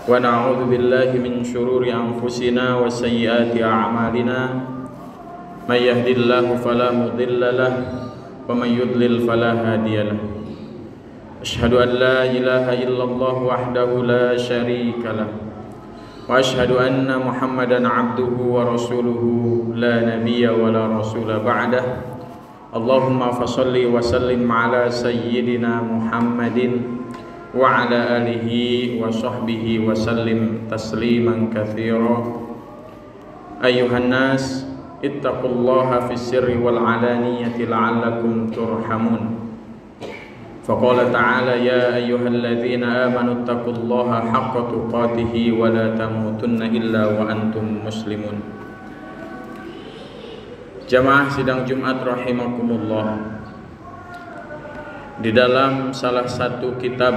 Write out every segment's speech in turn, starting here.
ونعوذ بالله من شرور أنفسنا وسيئات أعمالنا من يهد الله فلا مضل له ومن يضلل فلا هادي له أشهد أن لا إله إلا الله وحده لا شريك له وأشهد أن محمدا عبده ورسوله لا نبي ولا رسول بعده اللهم فصل وسلم على سيدنا محمد وعلى آله وصحبه وسلم تسليما كثيرا أيها الناس اتقوا الله في السر والعلانية لعلكم ترحمون فقال تعالى يا أيها الذين آمنوا اتقوا الله حق تقاته ولا تموتن إلا وأنتم مسلمون. Jamaah sidang Jumat rahimakumullah. Di dalam salah satu kitab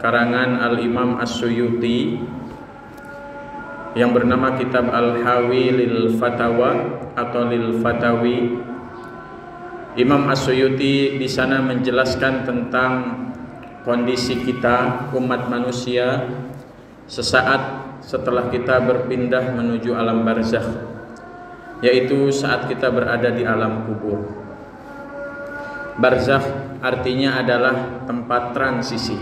karangan Al-Imam As-Suyuti yang bernama kitab Al-Hawi lil Fatawa atau lil Fatawi, Imam As-Suyuti di sana menjelaskan tentang kondisi kita umat manusia sesaat setelah kita berpindah menuju alam barzakh, yaitu saat kita berada di alam kubur. Barzakh artinya adalah tempat transisi,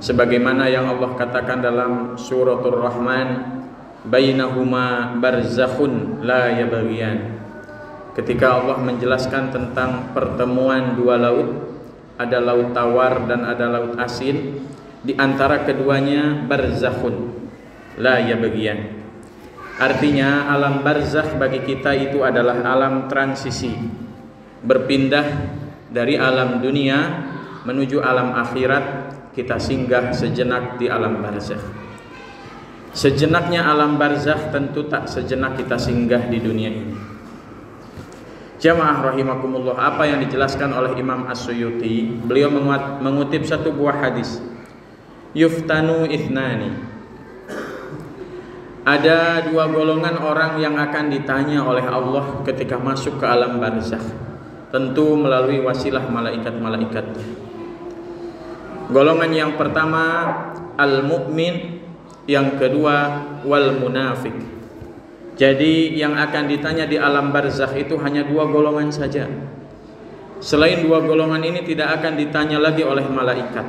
sebagaimana yang Allah katakan dalam suratul Rahman, bainahuma barzakhun la yabghiyan. Ketika Allah menjelaskan tentang pertemuan dua laut, ada laut tawar dan ada laut asin, di antara keduanya barzakhun la yabghiyan. Artinya alam barzakh bagi kita itu adalah alam transisi, berpindah dari alam dunia menuju alam akhirat. Kita singgah sejenak di alam barzakh. Sejenaknya alam barzakh tentu tak sejenak kita singgah di dunia ini. Jamaah rahimakumullah, apa yang dijelaskan oleh Imam As-Suyuti, beliau mengutip satu buah hadis, yuftanu ithnani, ada dua golongan orang yang akan ditanya oleh Allah ketika masuk ke alam barzakh, tentu melalui wasilah malaikat-malaikatnya. Golongan yang pertama al-mu'min, yang kedua wal munafik. Jadi yang akan ditanya di alam barzakh itu hanya dua golongan saja. Selain dua golongan ini tidak akan ditanya lagi oleh malaikat.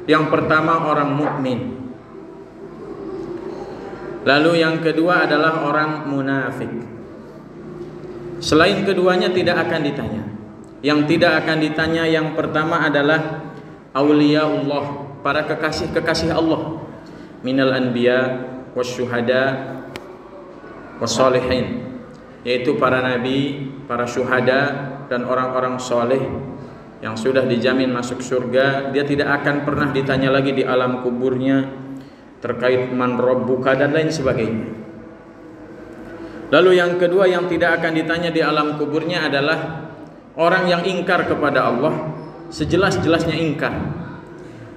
Yang pertama orang mukmin. Lalu yang kedua adalah orang munafik. Selain keduanya tidak akan ditanya. Yang tidak akan ditanya yang pertama adalah auliyaullah, para kekasih-kekasih Allah, minal anbiya wasyuhada wassalihin, yaitu para nabi, para syuhada dan orang-orang soleh yang sudah dijamin masuk surga. Dia tidak akan pernah ditanya lagi di alam kuburnya terkait man rabbuka dan lain sebagainya. Lalu yang kedua yang tidak akan ditanya di alam kuburnya adalah orang yang ingkar kepada Allah, sejelas-jelasnya ingkar,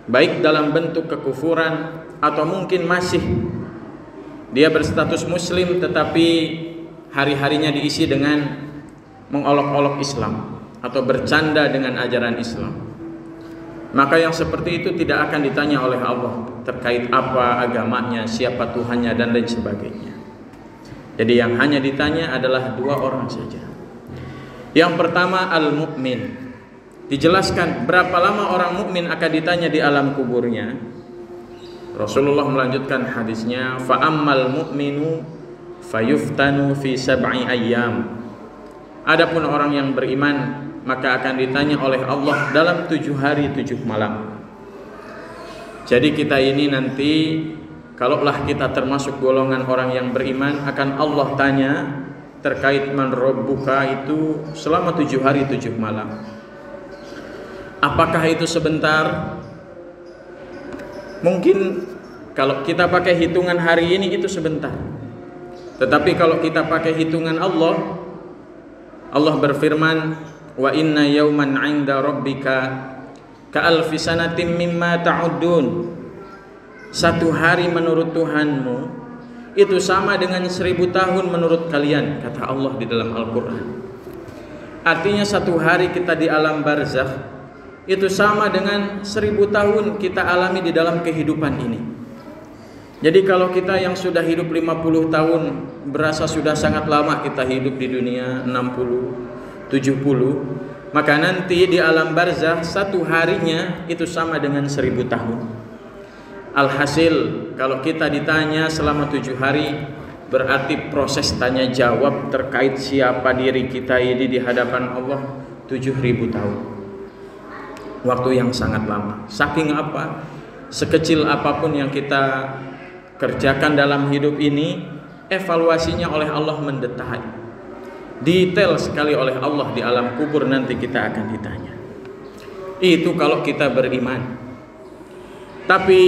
baik dalam bentuk kekufuran atau mungkin masih dia berstatus muslim tetapi hari-harinya diisi dengan mengolok-olok Islam atau bercanda dengan ajaran Islam. Maka yang seperti itu tidak akan ditanya oleh Allah terkait apa agamanya, siapa Tuhannya dan lain sebagainya. Jadi yang hanya ditanya adalah dua orang saja. Yang pertama al-mu'min. Dijelaskan berapa lama orang mukmin akan ditanya di alam kuburnya. Rasulullah melanjutkan hadisnya, fa ammal mu'minu fayuftanu fi sab'i ayyam. Adapun orang yang beriman maka akan ditanya oleh Allah dalam 7 hari 7 malam. Jadi kita ini nanti kalaulah kita termasuk golongan orang yang beriman, akan Allah tanya terkait man rabbuka itu selama 7 hari 7 malam. Apakah itu sebentar? Mungkin kalau kita pakai hitungan hari ini itu sebentar. Tetapi kalau kita pakai hitungan Allah, Allah berfirman, wa inna yawman 'inda rabbika ka'alfi sanatin mimma ta'uddun. Satu hari menurut Tuhanmu itu sama dengan 1000 tahun menurut kalian, kata Allah di dalam Al-Quran. Artinya satu hari kita di alam barzakh itu sama dengan 1000 tahun kita alami di dalam kehidupan ini. Jadi kalau kita yang sudah hidup 50 tahun berasa sudah sangat lama kita hidup di dunia, 60, 70, maka nanti di alam barzakh satu harinya itu sama dengan 1000 tahun. Alhasil kalau kita ditanya selama 7 hari, berarti proses tanya jawab terkait siapa diri kita ini di hadapan Allah 7000 tahun. Waktu yang sangat lama. Saking apa? Sekecil apapun yang kita kerjakan dalam hidup ini, evaluasinya oleh Allah mendetai. Detail sekali oleh Allah di alam kubur nanti kita akan ditanya. Itu kalau kita beriman. Tapi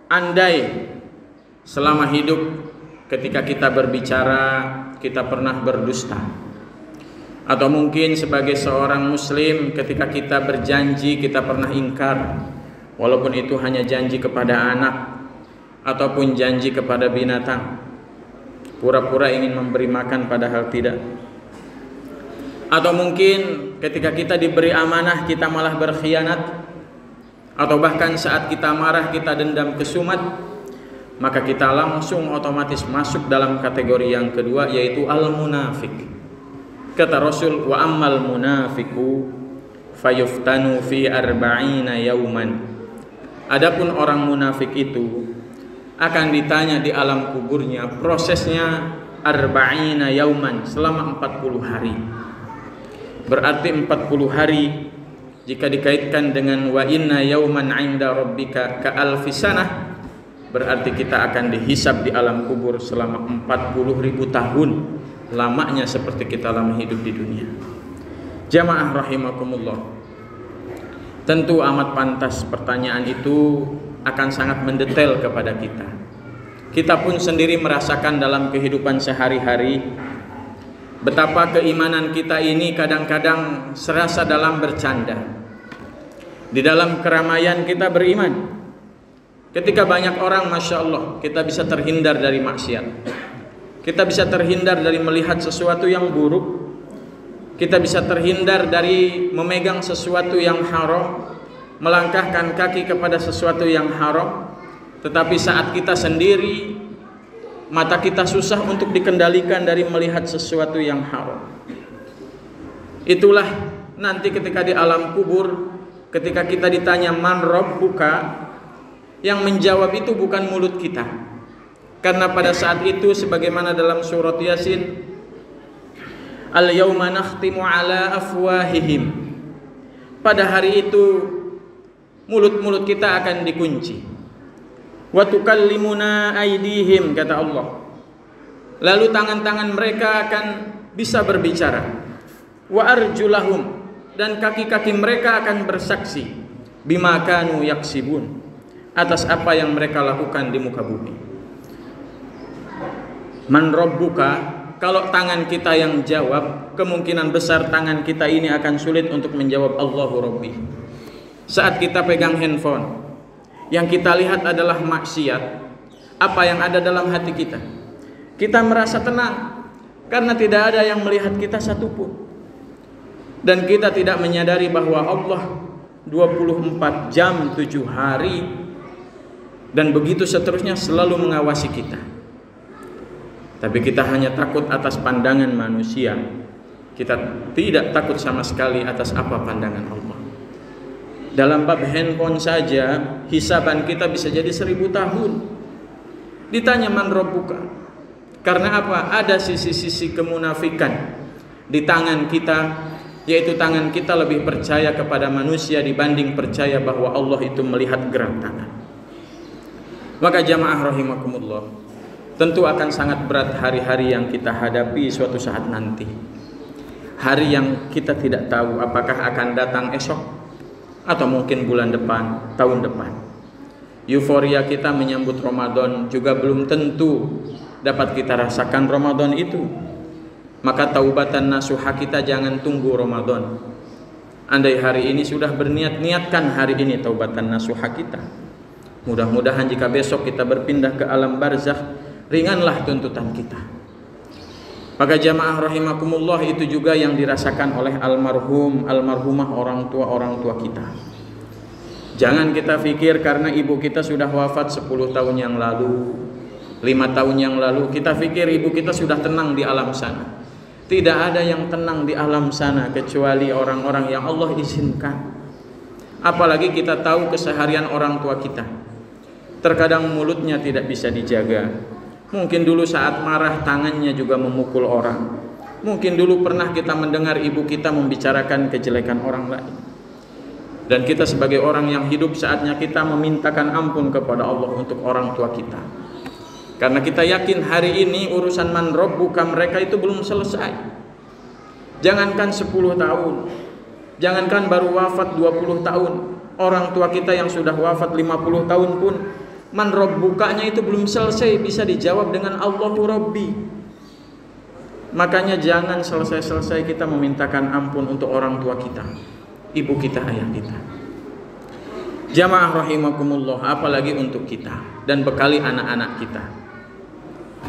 andai selama hidup ketika kita berbicara kita pernah berdusta, atau mungkin sebagai seorang muslim ketika kita berjanji kita pernah ingkar, walaupun itu hanya janji kepada anak ataupun janji kepada binatang, pura-pura ingin memberi makan padahal tidak. Atau mungkin ketika kita diberi amanah kita malah berkhianat, atau bahkan saat kita marah kita dendam kesumat, maka kita langsung otomatis masuk dalam kategori yang kedua, yaitu al-munafik. Kata Rasul, wa ammal munafiku fayuftanu fi arba'ina yauman. Adapun orang munafik itu akan ditanya di alam kuburnya, prosesnya arba'ina yauman, selama 40 hari. Berarti 40 hari jika dikaitkan dengan wa inna yauman 'inda rabbika ka alfi sanah, berarti kita akan dihisab di alam kubur selama 40.000 tahun, lamanya seperti kita lama hidup di dunia. Jamaah rahimakumullah, tentu amat pantas pertanyaan itu akan sangat mendetail kepada kita. Kita pun sendiri merasakan dalam kehidupan sehari-hari betapa keimanan kita ini kadang-kadang serasa dalam bercanda. Di dalam keramaian kita beriman. Ketika banyak orang, Masya Allah, kita bisa terhindar dari maksiat. Kita bisa terhindar dari melihat sesuatu yang buruk. Kita bisa terhindar dari memegang sesuatu yang haram, melangkahkan kaki kepada sesuatu yang haram. Tetapi saat kita sendiri, mata kita susah untuk dikendalikan dari melihat sesuatu yang haram. Itulah nanti ketika di alam kubur, ketika kita ditanya man rabbuka, yang menjawab itu bukan mulut kita. Karena pada saat itu sebagaimana dalam surat Yasin, al-yawma nakhtimu ala afwahihim, pada hari itu mulut-mulut kita akan dikunci. Wa tukallimuna aydihim, kata Allah. Lalu tangan-tangan mereka akan bisa berbicara. Wa arjulahum, dan kaki-kaki mereka akan bersaksi bima kanu yaksibun, atas apa yang mereka lakukan di muka bumi. Man rabbuka, kalau tangan kita yang jawab, kemungkinan besar tangan kita ini akan sulit untuk menjawab Allahu Rabbi. Saat kita pegang handphone, yang kita lihat adalah maksiat, apa yang ada dalam hati kita? Kita merasa tenang karena tidak ada yang melihat kita satupun. Dan kita tidak menyadari bahwa Allah 24 jam 7 hari dan begitu seterusnya selalu mengawasi kita. Tapi kita hanya takut atas pandangan manusia. Kita tidak takut sama sekali atas apa pandangan Allah. Dalam bab handphone saja, hisaban kita bisa jadi 1000 tahun. Ditanya man rabbuka. Karena apa? Ada sisi-sisi kemunafikan di tangan kita, yaitu tangan kita lebih percaya kepada manusia dibanding percaya bahwa Allah itu melihat gerak tangan. Maka jamaah rahimakumullah, tentu akan sangat berat hari-hari yang kita hadapi suatu saat nanti. Hari yang kita tidak tahu apakah akan datang esok atau mungkin bulan depan, tahun depan. Euforia kita menyambut Ramadan juga belum tentu dapat kita rasakan Ramadan itu. Maka taubatan nasuha kita jangan tunggu Ramadan. Andai hari ini sudah berniat, niatkan hari ini taubatan nasuha kita. Mudah-mudahan jika besok kita berpindah ke alam barzakh, ringanlah tuntutan kita. Maka jamaah rahimakumullah, itu juga yang dirasakan oleh almarhum, almarhumah orang tua kita. Jangan kita pikir karena ibu kita sudah wafat 10 tahun yang lalu, 5 tahun yang lalu, kita pikir ibu kita sudah tenang di alam sana. Tidak ada yang tenang di alam sana kecuali orang-orang yang Allah izinkan. Apalagi kita tahu keseharian orang tua kita. Terkadang mulutnya tidak bisa dijaga. Mungkin dulu saat marah tangannya juga memukul orang. Mungkin dulu pernah kita mendengar ibu kita membicarakan kejelekan orang lain. Dan kita sebagai orang yang hidup, saatnya kita memintakan ampun kepada Allah untuk orang tua kita. Karena kita yakin hari ini urusan man rabbuka mereka itu belum selesai. Jangankan 10 tahun, jangankan baru wafat 20 tahun, orang tua kita yang sudah wafat 50 tahun pun man rabbukanya itu belum selesai bisa dijawab dengan Allahu Rabbi. Makanya jangan selesai-selesai kita memintakan ampun untuk orang tua kita, ibu kita, ayah kita. Jamaah rahimakumullah, apalagi untuk kita dan bekali anak-anak kita.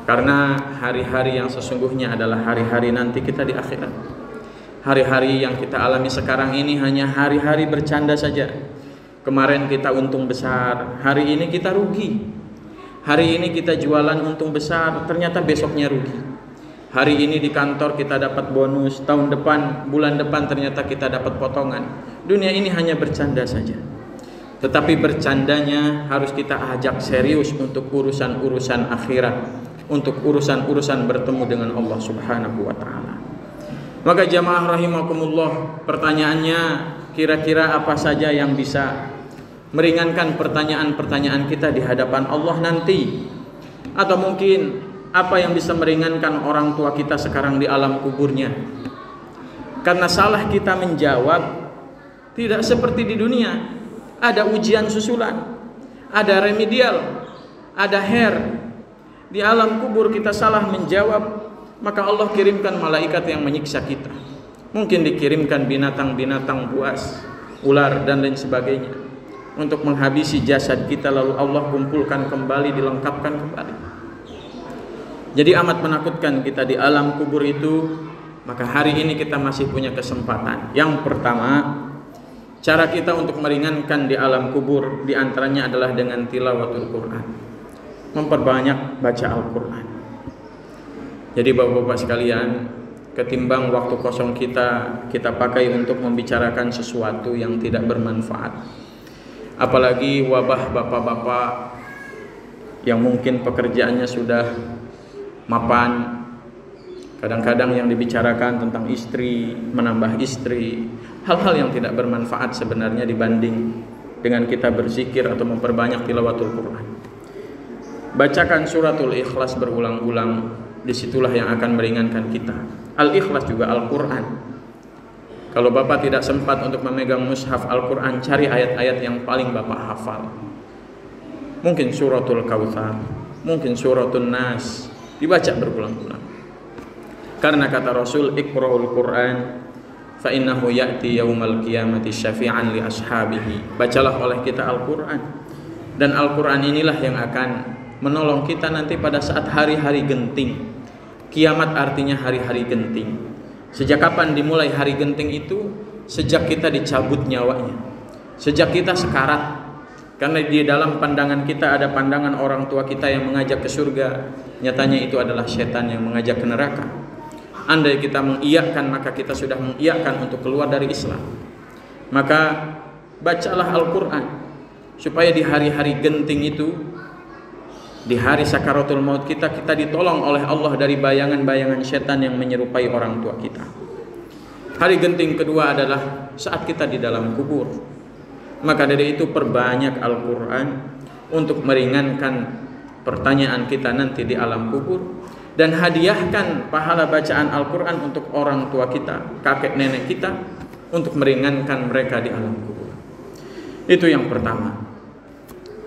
Karena hari-hari yang sesungguhnya adalah hari-hari nanti kita di akhirat. Hari-hari yang kita alami sekarang ini hanya hari-hari bercanda saja. Kemarin kita untung besar, hari ini kita rugi. Hari ini kita jualan untung besar, ternyata besoknya rugi. Hari ini di kantor kita dapat bonus, tahun depan, bulan depan ternyata kita dapat potongan. Dunia ini hanya bercanda saja. Tetapi bercandanya harus kita ajak serius untuk urusan-urusan akhirat, untuk urusan-urusan bertemu dengan Allah Subhanahu wa taala. Maka jamaah rahimakumullah, pertanyaannya kira-kira apa saja yang bisa meringankan pertanyaan-pertanyaan kita di hadapan Allah nanti? Atau mungkin apa yang bisa meringankan orang tua kita sekarang di alam kuburnya? Karena salah kita menjawab tidak seperti di dunia. Ada ujian susulan, ada remedial, ada her. Di alam kubur kita salah menjawab, maka Allah kirimkan malaikat yang menyiksa kita. Mungkin dikirimkan binatang-binatang buas, ular dan lain sebagainya untuk menghabisi jasad kita, lalu Allah kumpulkan kembali, dilengkapkan kembali. Jadi amat menakutkan kita di alam kubur itu. Maka hari ini kita masih punya kesempatan. Yang pertama, cara kita untuk meringankan di alam kubur diantaranya adalah dengan tilawatul Quran, memperbanyak baca Al-Quran. Jadi bapak-bapak sekalian, ketimbang waktu kosong kita pakai untuk membicarakan sesuatu yang tidak bermanfaat, apalagi wabah bapak-bapak yang mungkin pekerjaannya sudah mapan, kadang-kadang yang dibicarakan tentang istri, menambah istri, hal-hal yang tidak bermanfaat sebenarnya dibanding dengan kita berzikir atau memperbanyak tilawatul Quran. Bacakan suratul Ikhlas berulang-ulang, disitulah yang akan meringankan kita. Al-Ikhlas juga Al-Quran. Kalau bapak tidak sempat untuk memegang mushaf Al-Quran, cari ayat-ayat yang paling bapak hafal. Mungkin suratul Kautsar, mungkin suratul Nas, dibaca berulang-ulang. Karena kata Rasul, Iqra'ul Quran fa innahu ya'ti yaumal qiyamati syafi'an li ashabihi. Bacalah oleh kita Al-Quran, dan Al-Quran inilah yang akan menolong kita nanti pada saat hari-hari genting. Kiamat artinya hari-hari genting. Sejak kapan dimulai hari genting itu? Sejak kita dicabut nyawanya, sejak kita sekarat. Karena di dalam pandangan kita ada pandangan orang tua kita yang mengajak ke surga, nyatanya itu adalah setan yang mengajak ke neraka. Andai kita mengiyakan, maka kita sudah mengiyakan untuk keluar dari Islam. Maka bacalah Al-Quran supaya di hari-hari genting itu, di hari sakaratul maut kita ditolong oleh Allah dari bayangan-bayangan setan yang menyerupai orang tua kita. Hari genting kedua adalah saat kita di dalam kubur. Maka dari itu perbanyak Al-Quran untuk meringankan pertanyaan kita nanti di alam kubur, dan hadiahkan pahala bacaan Al-Quran untuk orang tua kita, kakek nenek kita, untuk meringankan mereka di alam kubur. Itu yang pertama.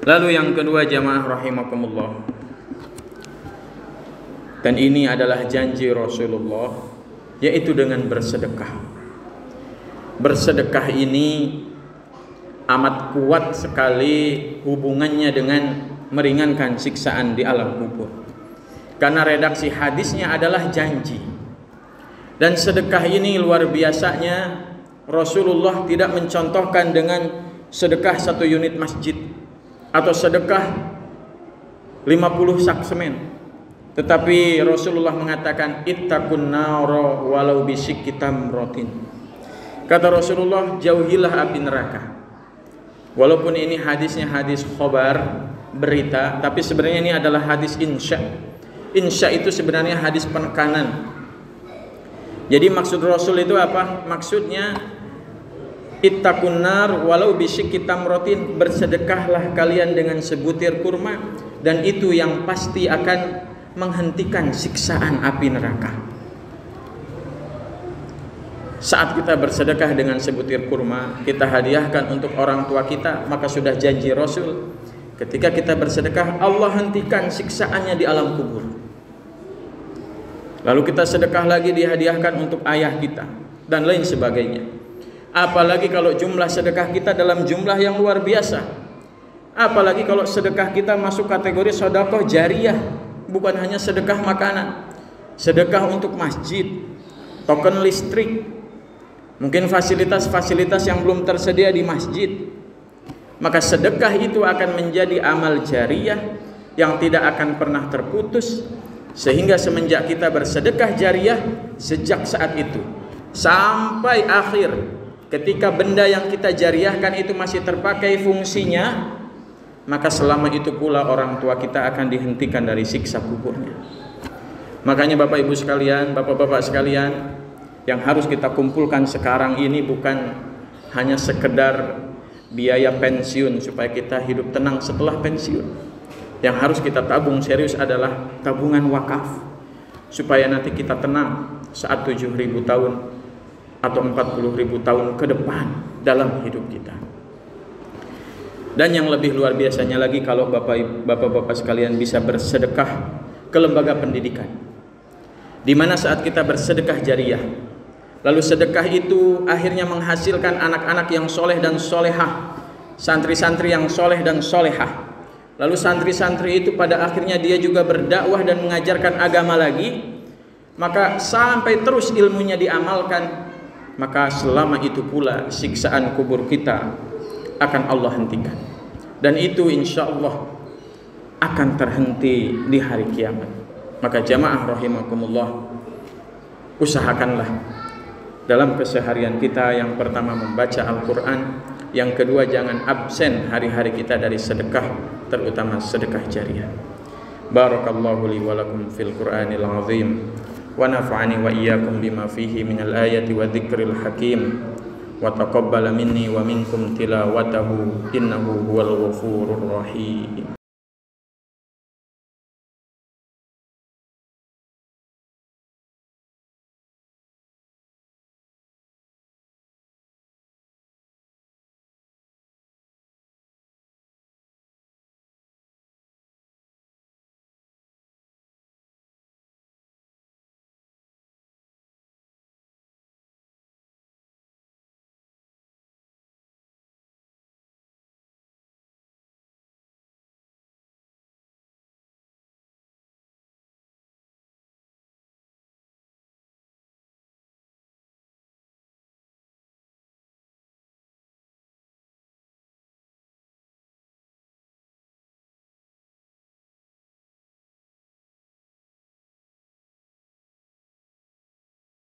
Lalu yang kedua, jamaah rahimakumullah, dan ini adalah janji Rasulullah, yaitu dengan bersedekah. Bersedekah ini amat kuat sekali hubungannya dengan meringankan siksaan di alam kubur. Karena redaksi hadisnya adalah janji. Dan sedekah ini luar biasanya, Rasulullah tidak mencontohkan dengan sedekah 1 unit masjid atau sedekah 50 sak semen. Tetapi Rasulullah mengatakan ittaqun nara walau bisyikki tamratin. Kata Rasulullah, jauhilah api neraka. Walaupun ini hadisnya hadis khobar, berita, tapi sebenarnya ini adalah hadis insya. Insya itu sebenarnya hadis penekanan. Jadi maksud Rasul itu apa? Maksudnya ittaqun nar walau bisyikki tamratin, bersedekahlah kalian dengan sebutir kurma, dan itu yang pasti akan menghentikan siksaan api neraka. Saat kita bersedekah dengan sebutir kurma, kita hadiahkan untuk orang tua kita, maka sudah janji Rasul, ketika kita bersedekah, Allah hentikan siksaannya di alam kubur. Lalu kita sedekah lagi, dihadiahkan untuk ayah kita dan lain sebagainya. Apalagi kalau jumlah sedekah kita dalam jumlah yang luar biasa. Apalagi kalau sedekah kita masuk kategori sedekah jariyah, bukan hanya sedekah makanan, sedekah untuk masjid, token listrik, mungkin fasilitas-fasilitas yang belum tersedia di masjid. Maka sedekah itu akan menjadi amal jariyah yang tidak akan pernah terputus, sehingga semenjak kita bersedekah jariyah, sejak saat itu sampai akhir, ketika benda yang kita jariyahkan itu masih terpakai fungsinya, maka selama itu pula orang tua kita akan dihentikan dari siksa kuburnya. Makanya Bapak Ibu sekalian, Bapak-bapak sekalian, yang harus kita kumpulkan sekarang ini bukan hanya sekedar biaya pensiun supaya kita hidup tenang setelah pensiun. Yang harus kita tabung serius adalah tabungan wakaf, supaya nanti kita tenang saat 7.000 tahun atau 40.000 tahun ke depan dalam hidup kita. Dan yang lebih luar biasanya lagi, kalau bapak-bapak sekalian bisa bersedekah ke lembaga pendidikan, di mana saat kita bersedekah jariyah, lalu sedekah itu akhirnya menghasilkan anak-anak yang soleh dan solehah, santri-santri yang soleh dan solehah. Lalu santri-santri itu pada akhirnya dia juga berdakwah dan mengajarkan agama lagi, maka sampai terus ilmunya diamalkan, maka selama itu pula siksaan kubur kita akan Allah hentikan. Dan itu insya Allah akan terhenti di hari kiamat. Maka jamaah rahimakumullah, usahakanlah dalam keseharian kita, yang pertama membaca Al-Quran, yang kedua jangan absen hari-hari kita dari sedekah, terutama sedekah jariyah. Barakallahu li wa lakum fil Qur'anil azim, wa nafa'ani wa iyyakum bima fihi minal ayati wa dzikril hakim, wa taqabbala minni wa minkum tilawatahu innahu huwal ghafurur rahim.